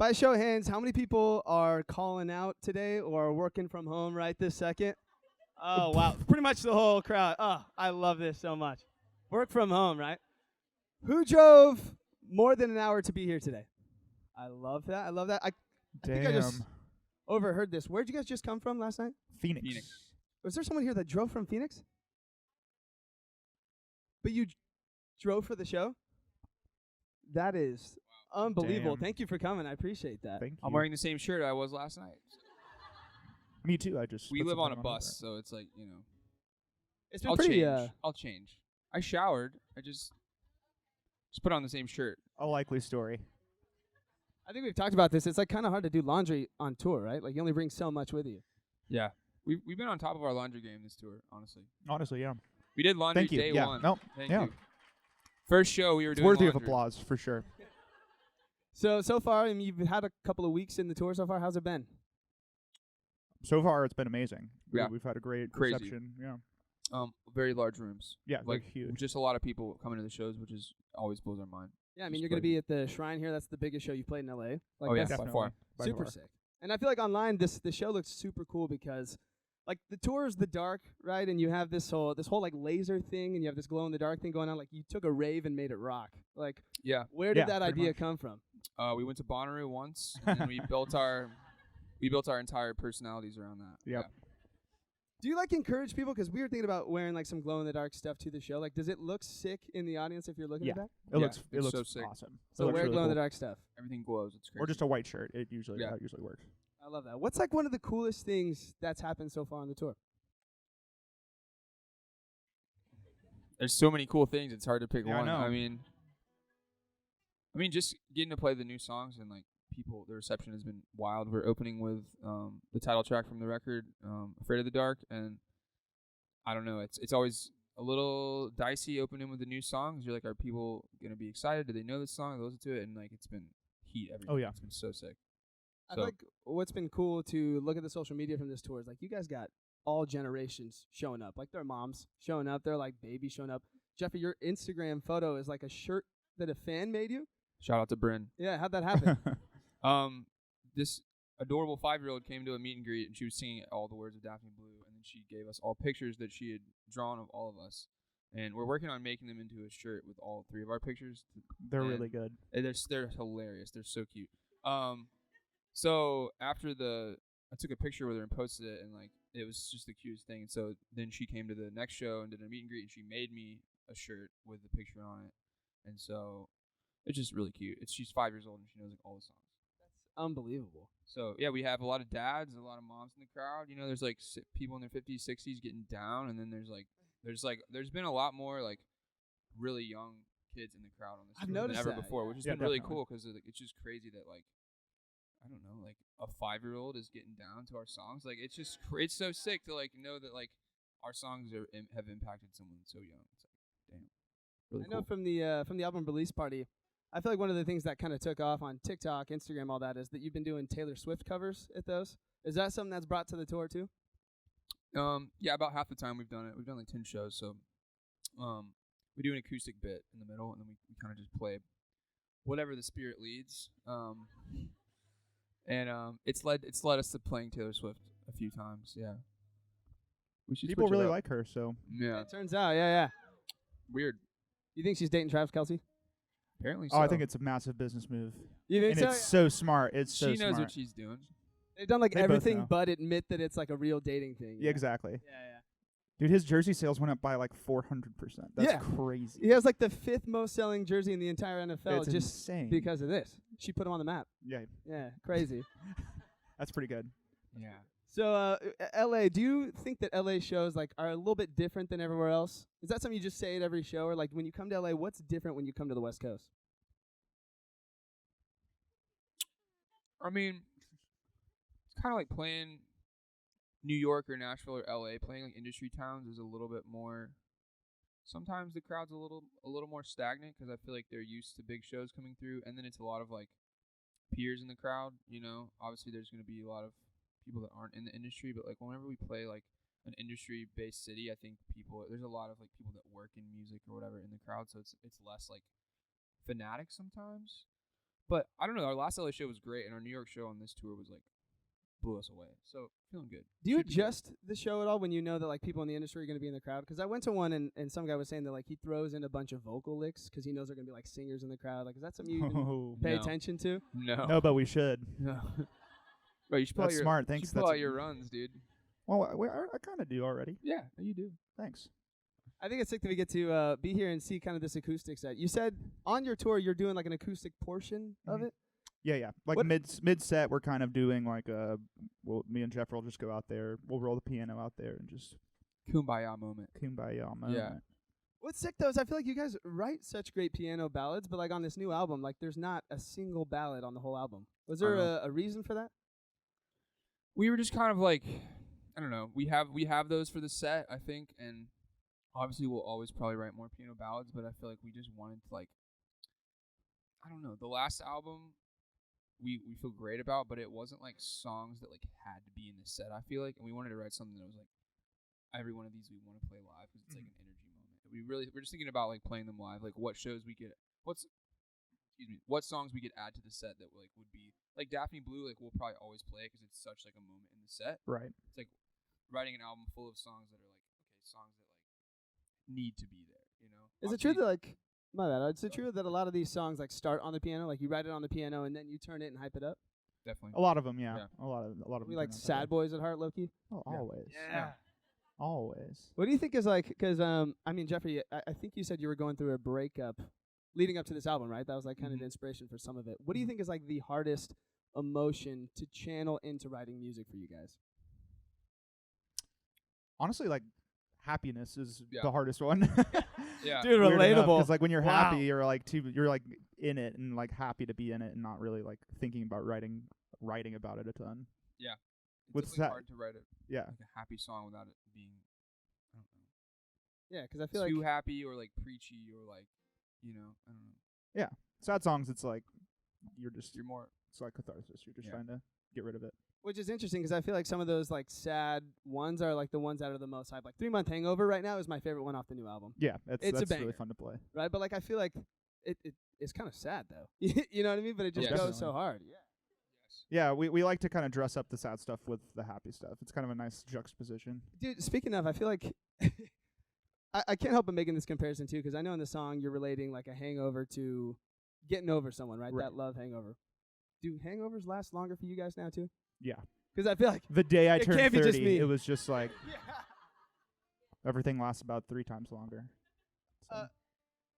By a show of hands, how many people are calling out today or are working from home right this second? Oh, wow. Pretty much the whole crowd. Oh, I love this so much. Work from home, right? Who drove more than an hour to be here today? I love that. I love that. I think I just overheard this. Where'd you guys just come from last night? Phoenix. Was there someone here that drove from Phoenix? But you drove for the show? That is unbelievable. Damn. Thank you for coming. I appreciate that. Thank you. I'm wearing the same shirt I was last night. Me too. We live on a bus, so it's like, you know. It's been I'll pretty. change. I'll change. I showered. I just put on the same shirt. A likely story. I think we've talked about this. It's like kind of hard to do laundry on tour, right? Like you only bring so much with you. Yeah. We've been on top of our laundry game this tour, honestly. Honestly, yeah. We did laundry Thank you. day Yeah. one. Nope. Thank Yeah. you. First show we were It's doing worthy of laundry. applause for sure. So far, I mean, you've had a couple of weeks in the tour so far. How's it been? So far, it's been amazing. Yeah. We've had a great Crazy. reception. Yeah. Very large rooms. Yeah, Like huge. just a lot of people coming to the shows, which is always blows our mind. Yeah, I mean, Just you're going to crazy. be at the Shrine here. That's the biggest show you've played in LA. Like Oh, yeah. that's By far. By super far. sick. And I feel like online, the show looks super cool because, like, the tour is the dark, right? And you have this whole like laser thing, and you have this glow in the dark thing going on. Like, you took a rave and made it rock. Like, Yeah. where did Yeah, that pretty idea much. come from? We went to Bonnaroo once, and we built our entire personalities around that. Yep. Yeah. Do you like encourage people? Because we were thinking about wearing like some glow in the dark stuff to the show. Like, does it look sick in the audience if you're looking Yeah. at that? It Yeah, looks it's so looks sick. awesome. So It looks wear really glow in the cool. dark stuff. Everything glows. It's crazy. Or just a white shirt. It usually Yeah. that usually works. I love that. What's like one of the coolest things that's happened so far on the tour? There's so many cool things. It's hard to pick Yeah, I one. know. I mean, just getting to play the new songs and like people, the reception has been wild. We're opening with the title track from the record, "Afraid of the Dark," and I don't know. It's always a little dicey opening with the new songs. You're like, are people gonna be excited? Do they know this song? They listen to it, and like it's been heat every Oh, day. yeah. It's been so sick. I So- feel like what's been cool to look at the social media from this tour is like you guys got all generations showing up. Like their moms showing up, they're like babies showing up. Jeffrey, your Instagram photo is like a shirt that a fan made you. Shout out to Bryn. Yeah, how'd that happen? This adorable 5-year-old came to a meet and greet, and she was singing all the words of Daphne Blue, and then she gave us all pictures that she had drawn of all of us, and we're working on making them into a shirt with all 3 of our pictures. They're And really good. They're hilarious. They're so cute. So after I took a picture with her and posted it, and like it was just the cutest thing. And so then she came to the next show and did a meet and greet, and she made me a shirt with the picture on it, and so it's just really cute. She's 5 years old and she knows like all the songs. Unbelievable. So yeah, we have a lot of dads, a lot of moms in the crowd. You know, there's like people in their 50s, 60s getting down, and then there's been a lot more like really young kids in the crowd on this I've tour than noticed ever that, before, which has Yeah, been really definitely. cool because it's just crazy that like I don't know, like a 5-year-old is getting down to our songs. Like it's just it's so sick to like know that like our songs have impacted someone so young. It's like damn, really I know cool. from the album release party, I feel like one of the things that kind of took off on TikTok, Instagram, all that is that you've been doing Taylor Swift covers at those. Is that something that's brought to the tour too? Yeah, about half the time we've done it. We've done like 10 shows, so we do an acoustic bit in the middle, and then we kind of just play whatever the spirit leads. It's led us to playing Taylor Swift a few times. Yeah, we should People switch it really up. like her, so Yeah, It turns out, yeah. weird. You think she's dating Travis Kelce? Apparently, I so. think it's a massive business move. You think And so? it's so smart. It's so she knows smart. what she's doing. They've done like They both everything know. but admit that it's like a real dating thing. Yeah, exactly. Yeah. Dude, his jersey sales went up by like 400%. That's Yeah. crazy. He has like the 5th most selling jersey in the entire NFL It's just insane. because of this. She put him on the map. Yeah, Yeah, crazy. that's pretty good. Yeah. So, LA, do you think that LA shows like are a little bit different than everywhere else? Is that something you just say at every show, or like when you come to LA, what's different when you come to the West Coast? I mean, it's kind of like playing New York or Nashville or LA. Playing like industry towns is a little bit more. Sometimes the crowd's a little more stagnant because I feel like they're used to big shows coming through, and then it's a lot of like peers in the crowd. You know, obviously there's going to be a lot of people that aren't in the industry, but like whenever we play like an industry-based city, I think there's a lot of like people that work in music or whatever in the crowd, so it's less like fanatic sometimes. But I don't know. Our last LA show was great, and our New York show on this tour was like blew us away. So feeling good. Do you Should be good. adjust the show at all when you know that like people in the industry are going to be in the crowd? Because I went to one and some guy was saying that like he throws in a bunch of vocal licks because he knows they're going to be like singers in the crowd. Like, is that something you even Oh. pay No. attention to? No. No, but we should. No. Bro, you should pull That's out your smart. You Thanks. should pull That's out your runs, dude. well, I kind of do already. Yeah, you do. Thanks. I think it's sick that we get to be here and see kind of this acoustic set. You said on your tour you're doing like an acoustic portion of Mhm. it. Yeah. Like What- mid set, we're kind of doing like me and Jeff will just go out there. We'll roll the piano out there and just Kumbaya moment. kumbaya moment. Yeah. What's sick though is I feel like you guys write such great piano ballads, but like on this new album, like there's not a single ballad on the whole album. Was there know. a reason for that? We were just kind of like, I don't know. We have those for the set, I think, and obviously we'll always probably write more piano ballads. But I feel like we just wanted to like, I don't know. The last album we feel great about, but it wasn't like songs that like had to be in the set. I feel like, and we wanted to write something that was like every one of these we want to play live because it's like an energy moment. We're just thinking about like playing them live, like what shows we could, what songs we could add to the set that like would be like Daphne Blue. Like we'll probably always play it because it's such like a moment in the set. Right. It's like writing an album full of songs that are like songs that like need to be there. You know? Is it true that like my bad? Is it true that a lot of these songs like start on the piano, like you write it on the piano and then you turn it and hype it up? Definitely. A lot of them, yeah. Yeah. A lot of We them like turn out that sad way. boys at heart, Loki. Oh, Yeah. always. Yeah. Always. What do you think is like? Because I mean, Jeffrey, I think you said you were going through a breakup leading up to this album, right? That was like kind of the inspiration for some of it. What do you think is like the hardest emotion to channel into writing music for you guys? Honestly, like happiness is Yeah. the hardest one. Yeah. Dude, relatable. Because like when you're Wow. happy, you're like in it and like happy to be in it and not really like thinking about writing about it a ton. It's What's definitely that? hard to write Yeah. like a happy song without it being, I don't know, Yeah, because I feel too like happy or like preachy or like, you know, I don't know. Sad songs, it's like you're more. it's like catharsis. You're just Yeah. trying to get rid of it. which is interesting because I feel like some of those like sad ones are like the ones that are the most hype. Like 3 Month Hangover right now is my favorite one off the new album, Yeah, It's a that's banger. really fun to play. right? But like I feel like it's kind of sad though. You know what I mean? But it just Yeah. goes so Definitely. hard. Yeah. Yes. Yeah, we like to kind of dress up the sad stuff with the happy stuff. It's kind of a nice juxtaposition. Dude, speaking of, I feel like I can't help but making this comparison too, because I know in the song you're relating like a hangover to getting over someone, right? Right. That love hangover. Do hangovers last longer for you guys now too? Yeah. Because I feel like The day I It turned can't be 30, just me. it was just like everything lasts about 3 times longer. So.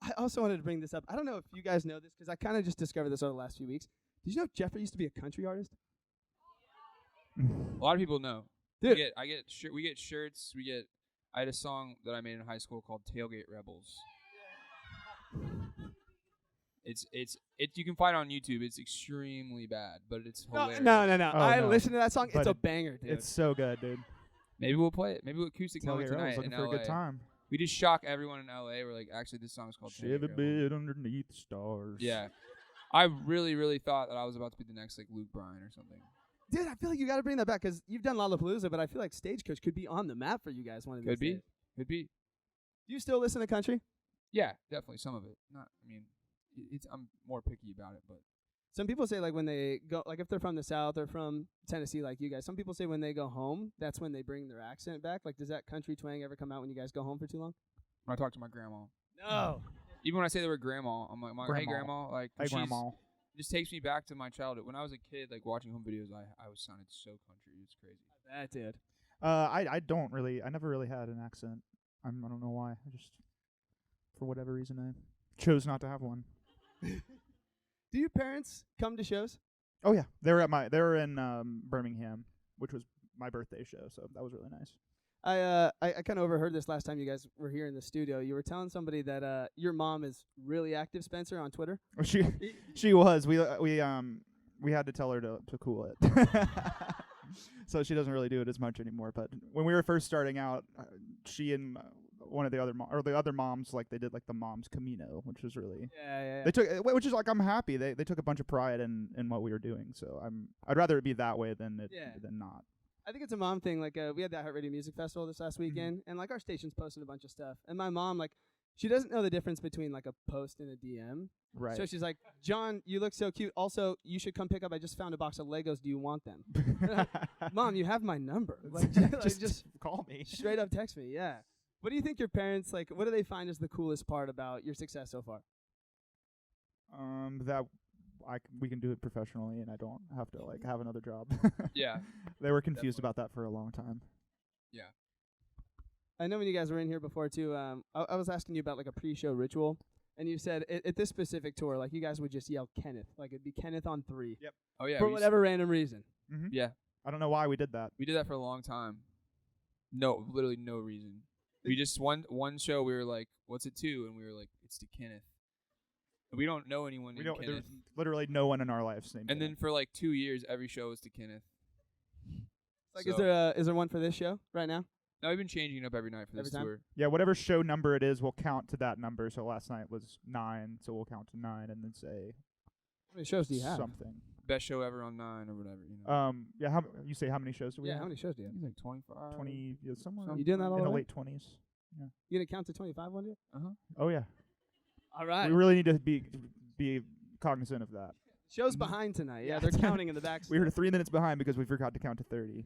I also wanted to bring this up. I don't know if you guys know this because I kind of just discovered this over the last few weeks. Did you know Jeffrey used to be a country artist? A lot of people know. Dude. We get shirts. I had a song that I made in high school called Tailgate Rebels. It's you can find it on YouTube. It's extremely bad, but it's No. hilarious. I Oh, no. listened to that song. But It's a it- banger, dude. It's so good, dude. Maybe we'll play it. Maybe we'll acoustic moment Tailgate tonight Rebels, looking in for LA. a good time. We just shock everyone in LA. We're like, actually, this song's called Chevy Tailgate Rebels. bed underneath the stars. Yeah, I really, really thought that I was about to be the next like Luke Bryan or something. Dude, I feel like you got to bring that back because you've done Lollapalooza, but I feel like Stagecoach could be on the map for you guys one of these Could be. days. Could be. Do you still listen to country? Yeah, definitely some of it. Not. I mean, it's. I'm more picky about it, but Some people say like when they go, like if they're from the South or from Tennessee like you guys, some people say when they go home, that's when they bring their accent back. Like does that country twang ever come out when you guys go home for too long? when I talk to my grandma, No. even when I say the word grandma, I'm like, hey Grandma. grandma, like Hey, she's- Grandma. It just takes me back to my childhood. When I was a kid, like watching home videos, I was sounded so country. It's crazy. That dude. I never really had an accent. I don't know why. I just, for whatever reason, I chose not to have one. Do your parents come to shows? Oh yeah, they were in Birmingham, which was my birthday show, so that was really nice. I kind of overheard this last time you guys were here in the studio. You were telling somebody that your mom is really active, Spencer, on Twitter. She was. We had to tell her to cool it. So she doesn't really do it as much anymore. But when we were first starting out, she and one of the other moms, like they did like the mom's Camino, which was really Yeah. they took, which is like I'm happy they took a bunch of pride in what we were doing. So I'd rather it be that way than not. I think it's a mom thing. Like we had that Heart Radio Music Festival this last weekend, and like our station's posted a bunch of stuff. And my mom, like, She doesn't know the difference between like a post and a DM. Right. So she's like, John, you look so cute. Also, you should come pick up. I just found a box of Legos. Do you want them? Mom, you have my number. Like, just call me. straight up text me. Yeah. What do you think your parents like? What do they find is the coolest part about your success so far? That we can do it professionally, and I don't have to like have another job. Yeah. They were confused about that for a long time. Yeah. I know when you guys were in here before too. I was asking you about like a pre-show ritual, and you said at this specific tour, like you guys would just yell Kenneth, like it'd be Kenneth on 3. Yep. Oh yeah. For whatever random reason. Mm-hmm. Yeah. I don't know why we did that. We did that for a long time. No, literally no reason. We just one show we were like, "What's it to?" And we were like, "It's to Kenneth." We don't know anyone named Kenneth. There's literally no one in our lives named. And Kenneth. then for like 2 years, every show was to Kenneth. Like, So- is there one for this show right now? No, we've been changing it up every night for this Every time? tour. Yeah, whatever show number it is, we'll count to that number. So last night was 9, so we'll count to 9 and then say How many shows do you have? something. Best show ever on 9 or whatever. You know. Yeah. You say how many shows do we Yeah, have? how many shows do you I have? think like 25. 20. Yeah, somewhere You doing that all in the the way? late 20s. You gonna count to 25 one day? Oh yeah. All right. We really need to be cognizant of that. Show's behind tonight. Yeah, they're counting in the back. We were 3 minutes behind because we forgot to count to 30.